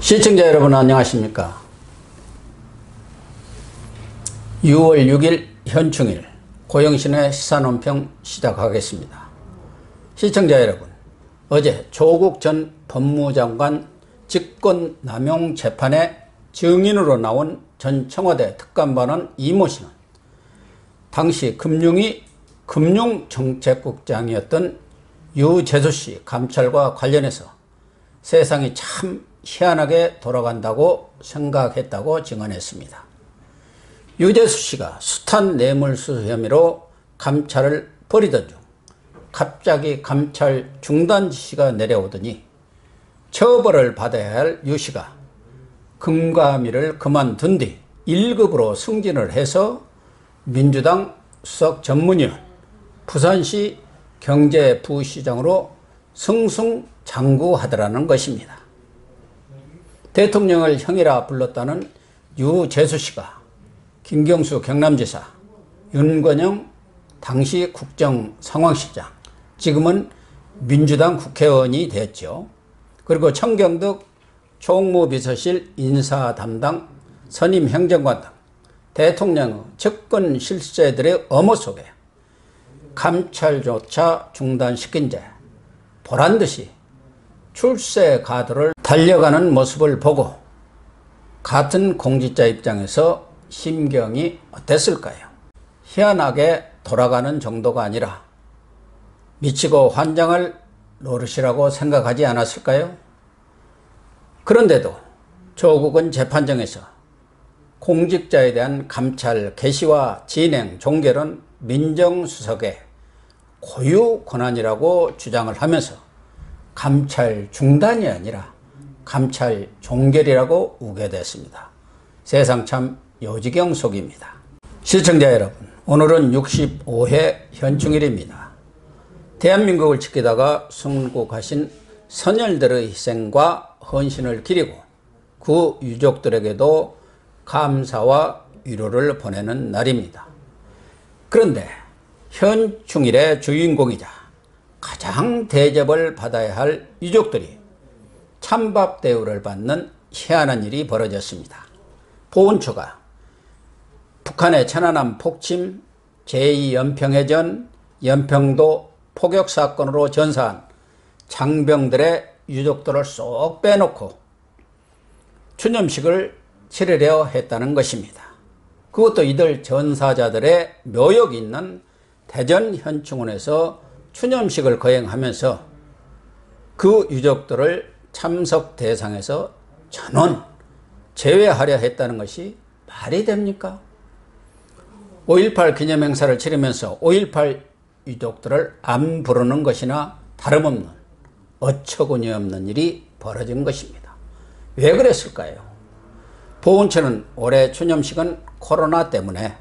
시청자 여러분 안녕하십니까. 6월 6일 현충일 고영신의 시사논평 시작하겠습니다. 시청자 여러분, 어제 조국 전 법무장관 직권남용 재판의 증인으로 나온 전 청와대 특감반원 이모 씨는 당시 금융정책국장이었던 유재수 씨 감찰과 관련해서 세상이 참 희한하게 돌아간다고 생각했다고 증언했습니다. 유재수 씨가 숱한 뇌물수수 혐의로 감찰을 벌이던 중 갑자기 감찰 중단 지시가 내려오더니 처벌을 받아야 할 유 씨가 금감위를 그만둔 뒤 1급으로 승진을 해서 민주당 수석 전문위원, 부산시 경제부시장으로 승승장구하더라는 것입니다. 대통령을 형이라 불렀다는 유재수 씨가 김경수 경남지사, 윤건영 당시 국정상황실장, 지금은 민주당 국회의원이 됐죠. 그리고 청경덕 총무비서실 인사담당 선임행정관 등 대통령의 접근 실세들의 엄호 속에 감찰조차 중단시킨 채 보란듯이 출세 가도를 달려가는 모습을 보고 같은 공직자 입장에서 심경이 어땠을까요? 희한하게 돌아가는 정도가 아니라 미치고 환장할 노릇이라고 생각하지 않았을까요? 그런데도 조국은 재판정에서 공직자에 대한 감찰 개시와 진행, 종결은 민정수석의 고유 권한이라고 주장을 하면서 감찰 중단이 아니라 감찰 종결이라고 우겨댔습니다. 세상 참 요지경 속입니다. 시청자 여러분, 오늘은 65회 현충일입니다. 대한민국을 지키다가 순국하신 선열들의 희생과 헌신을 기리고 그 유족들에게도 감사와 위로를 보내는 날입니다. 그런데 현충일의 주인공이자 가장 대접을 받아야 할 유족들이 찬밥 대우를 받는 희한한 일이 벌어졌습니다. 보훈처가 북한의 천안함 폭침, 제2연평해전, 연평도 포격 사건으로 전사한 장병들의 유족들을 쏙 빼놓고 추념식을 치르려 했다는 것입니다. 그것도 이들 전사자들의 묘역이 있는 대전 현충원에서 추념식을 거행하면서 그 유족들을 참석 대상에서 전원 제외하려 했다는 것이 말이 됩니까? 5.18 기념행사를 치르면서 5.18 유족들을 안 부르는 것이나 다름없는 어처구니 없는 일이 벌어진 것입니다. 왜 그랬을까요? 보훈처는 올해 추념식은 코로나 때문에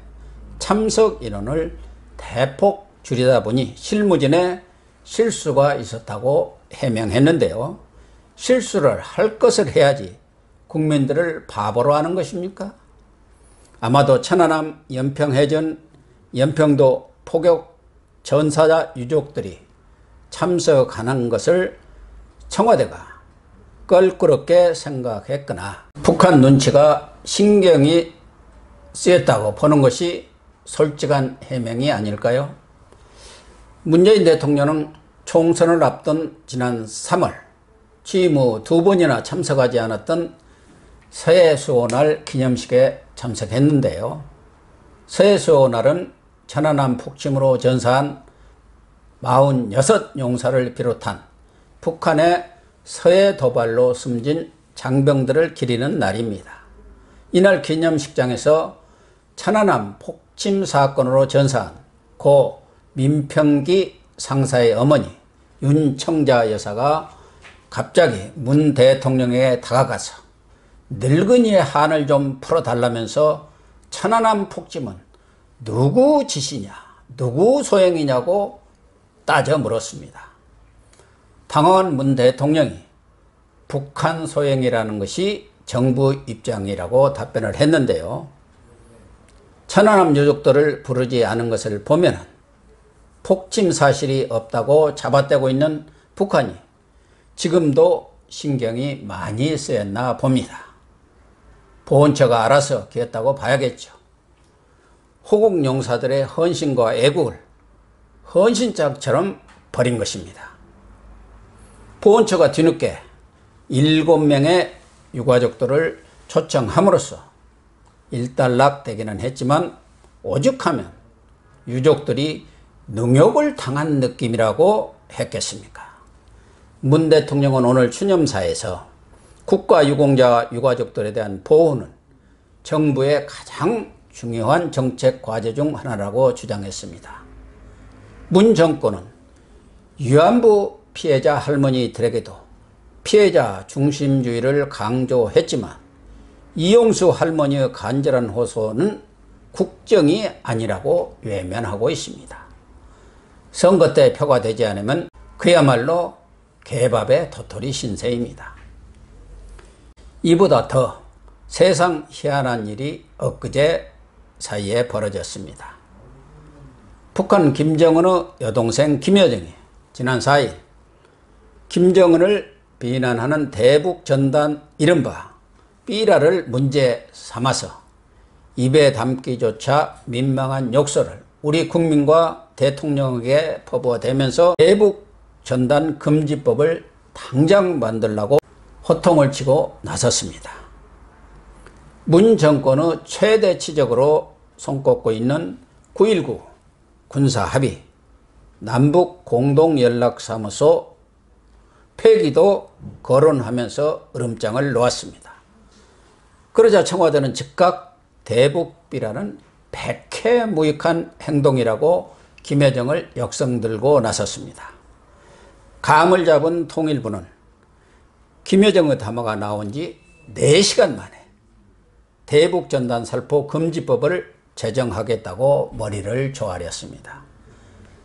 참석 인원을 대폭 줄이다 보니 실무진에 실수가 있었다고 해명했는데요. 실수를 할 것을 해야지 국민들을 바보로 하는 것입니까? 아마도 천안함 연평해전, 연평도 포격 전사자 유족들이 참석하는 것을 청와대가 껄끄럽게 생각했거나 북한 눈치가 신경이 쓰였다고 보는 것이 솔직한 해명이 아닐까요? 문재인 대통령은 총선을 앞둔 지난 3월 취임 후 2번이나 참석하지 않았던 서해수호날 기념식에 참석했는데요. 서해수호날은 천안함 폭침으로 전사한 46 용사를 비롯한 북한의 서해 도발로 숨진 장병들을 기리는 날입니다. 이날 기념식장에서 천안함 폭침 사건으로 전사한 고 민평기 상사의 어머니 윤청자 여사가 갑자기 문 대통령에게 다가가서 늙은이의 한을 좀 풀어달라면서 천안함 폭침은 누구 짓이냐, 누구 소행이냐고 따져 물었습니다. 당황한 문 대통령이 북한 소행이라는 것이 정부 입장이라고 답변을 했는데요. 천안함 유족들을 부르지 않은 것을 보면 폭침 사실이 없다고 잡아떼고 있는 북한이 지금도 신경이 많이 쓰였나 봅니다. 보훈처가 알아서 기었다고 봐야겠죠. 호국 용사들의 헌신과 애국을 헌신장처럼 버린 것입니다. 보훈처가 뒤늦게 7명의 유가족들을 초청함으로써 일단락되기는 했지만 오죽하면 유족들이 능욕을 당한 느낌이라고 했겠습니까? 문 대통령은 오늘 추념사에서 국가유공자 유가족들에 대한 보호는 정부의 가장 중요한 정책 과제 중 하나라고 주장했습니다. 문 정권은 위안부 피해자 할머니들에게도 피해자 중심주의를 강조했지만 이용수 할머니의 간절한 호소는 국정이 아니라고 외면하고 있습니다. 선거 때 표가 되지 않으면 그야말로 개밥의 도토리 신세입니다. 이보다 더 세상 희한한 일이 엊그제 사이에 벌어졌습니다. 북한 김정은의 여동생 김여정이 지난 4일 김정은을 비난하는 대북전단 이른바 삐라를 문제 삼아서 입에 담기조차 민망한 욕설을 우리 국민과 대통령에게 퍼부어대면서 대북전단 금지법을 당장 만들라고 호통을 치고 나섰습니다. 문 정권의 최대 치적으로 손꼽고 있는 9.19 군사합의, 남북 공동연락사무소 폐기도 거론하면서 으름장을 놓았습니다. 그러자 청와대는 즉각 대북비라는 백해무익한 행동이라고 김여정을 역성들고 나섰습니다. 감을 잡은 통일부는 김여정의 담화가 나온 지 4시간 만에 대북전단 살포 금지법을 제정하겠다고 머리를 조아렸습니다.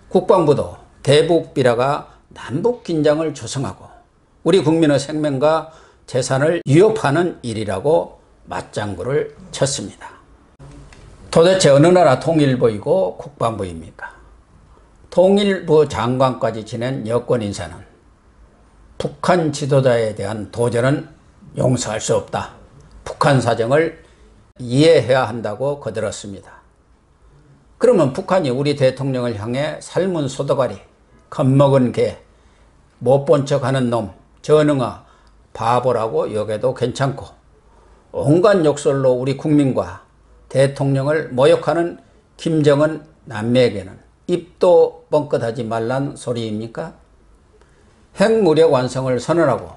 국방부도 대북비라가 남북 긴장을 조성하고 우리 국민의 생명과 재산을 위협하는 일이라고 맞장구를 쳤습니다. 도대체 어느 나라 통일부이고 국방부입니까? 통일부 장관까지 지낸 여권 인사는 북한 지도자에 대한 도전은 용서할 수 없다. 북한 사정을 이해해야 한다고 거들었습니다. 그러면 북한이 우리 대통령을 향해 삶은 소도가리, 겁먹은 개, 못 본 척하는 놈, 전응아, 바보라고 여겨도 괜찮고 온갖 욕설로 우리 국민과 대통령을 모욕하는 김정은 남매에게는 입도 뻥끗하지 말란 소리입니까? 핵무력 완성을 선언하고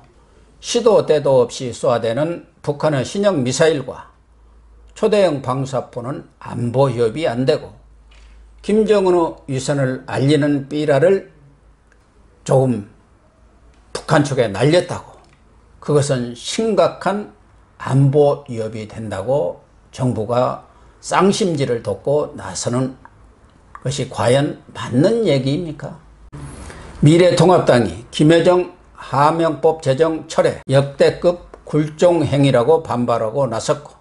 시도 때도 없이 쏘아대는 북한의 신형 미사일과 초대형 방사포는 안보 협의 안 되고 김정은의 위선을 알리는 삐라를 조금 북한 쪽에 날렸다고 그것은 심각한 안보 위협이 된다고 정부가 쌍심지를 돋고 나서는 것이 과연 맞는 얘기입니까? 미래통합당이 김여정 하명법 제정 철회 역대급 굴종행위라고 반발하고 나섰고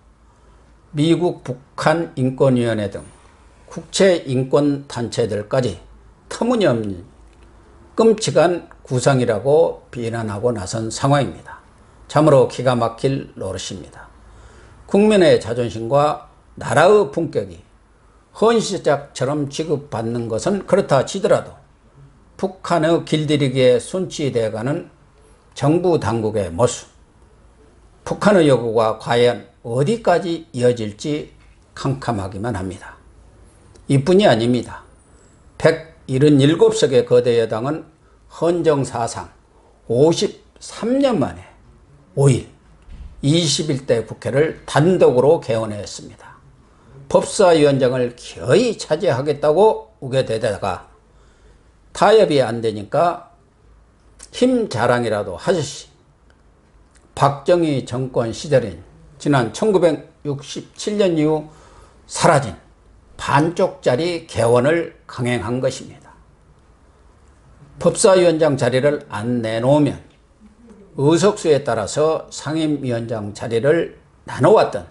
미국 북한 인권위원회 등 국제인권단체들까지 터무니없는 끔찍한 구상이라고 비난하고 나선 상황입니다. 참으로 기가 막힐 노릇입니다. 국민의 자존심과 나라의 품격이 헌시작처럼 취급받는 것은 그렇다 치더라도 북한의 길들이기에 순치되어가는 정부 당국의 모습, 북한의 요구가 과연 어디까지 이어질지 캄캄하기만 합니다. 이뿐이 아닙니다. 177석의 거대 여당은 헌정사상 53년 만에 5일 21대 국회를 단독으로 개원했습니다. 법사위원장을 거의 차지하겠다고 우겨대다가 타협이 안 되니까 힘 자랑이라도 하듯이 박정희 정권 시절인 지난 1967년 이후 사라진 반쪽짜리 개원을 강행한 것입니다. 법사위원장 자리를 안 내놓으면 의석수에 따라서 상임위원장 자리를 나눠왔던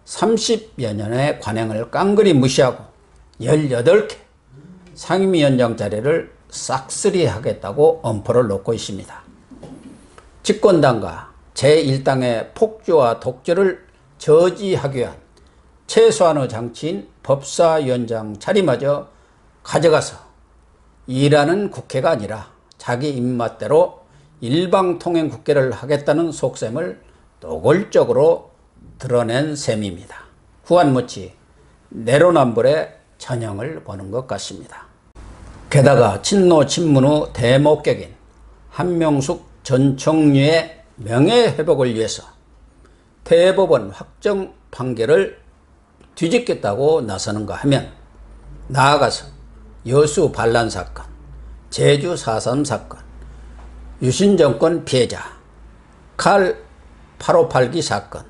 30여 년의 관행을 깡그리 무시하고 18개 상임위원장 자리를 싹쓸이 하겠다고 엄포를 놓고 있습니다. 집권당과 제1당의 폭주와 독재를 저지하기 위한 최소한의 장치인 법사위원장 자리마저 가져가서 일하는 국회가 아니라 자기 입맛대로 일방통행 국회를 하겠다는 속셈을 노골적으로 드러낸 셈입니다. 후한무치 내로남불의 전형을 보는 것 같습니다. 게다가 친노 친문의 대목격인 한명숙 전 총리의 명예회복을 위해서 대법원 확정 판결을 뒤집겠다고 나서는가 하면, 나아가서 여수 반란 사건, 제주 4.3 사건, 유신 정권 피해자, 칼 858기 사건,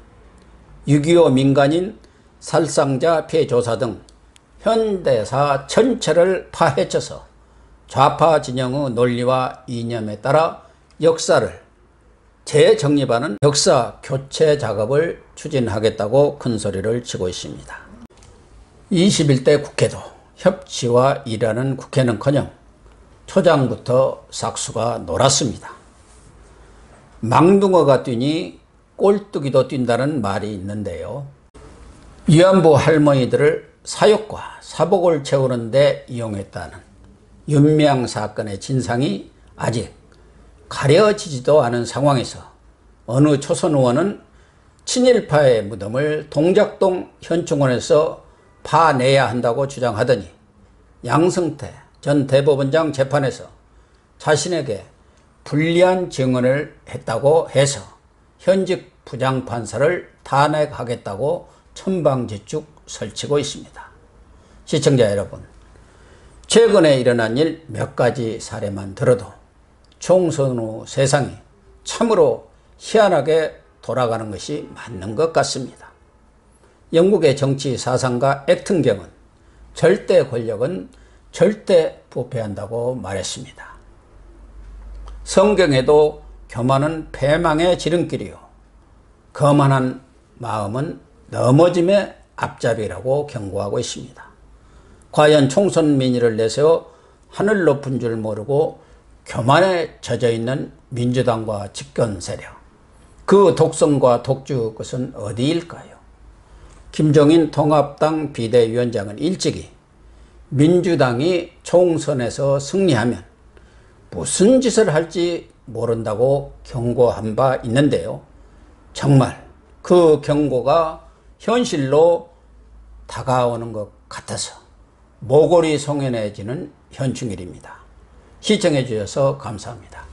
6.25 민간인 살상자 피해 조사 등 현대사 전체를 파헤쳐서 좌파 진영의 논리와 이념에 따라 역사를 재정립하는 역사 교체 작업을 추진하겠다고 큰소리를 치고 있습니다. 21대 국회도 협치와 일하는 국회는커녕 초장부터 삭수가 놀았습니다. 망둥어가 뛰니 꼴뚜기도 뛴다는 말이 있는데요. 위안부 할머니들을 사육과 사복을 채우는 데 이용했다는 윤미향 사건의 진상이 아직 가려지지도 않은 상황에서 어느 초선 의원은 친일파의 무덤을 동작동 현충원에서 파내야 한다고 주장하더니, 양승태 전 대법원장 재판에서 자신에게 불리한 증언을 했다고 해서 현직 부장판사를 탄핵하겠다고 천방지축 설치고 있습니다. 시청자 여러분, 최근에 일어난 일 몇 가지 사례만 들어도 총선 후 세상이 참으로 희한하게 돌아가는 것이 맞는 것 같습니다. 영국의 정치 사상가 액튼경은 절대 권력은 절대 부패한다고 말했습니다. 성경에도 교만은 패망의 지름길이요, 거만한 마음은 넘어짐의 앞잡이라고 경고하고 있습니다. 과연 총선 민의를 내세워 하늘 높은 줄 모르고 교만에 젖어있는 민주당과 집권 세력, 그 독성과 독주 것은 어디일까요? 김종인 통합당 비대위원장은 일찍이 민주당이 총선에서 승리하면 무슨 짓을 할지 모른다고 경고한 바 있는데요. 정말 그 경고가 현실로 다가오는 것 같아서 모골이 송연해지는 현충일입니다. 시청해 주셔서 감사합니다.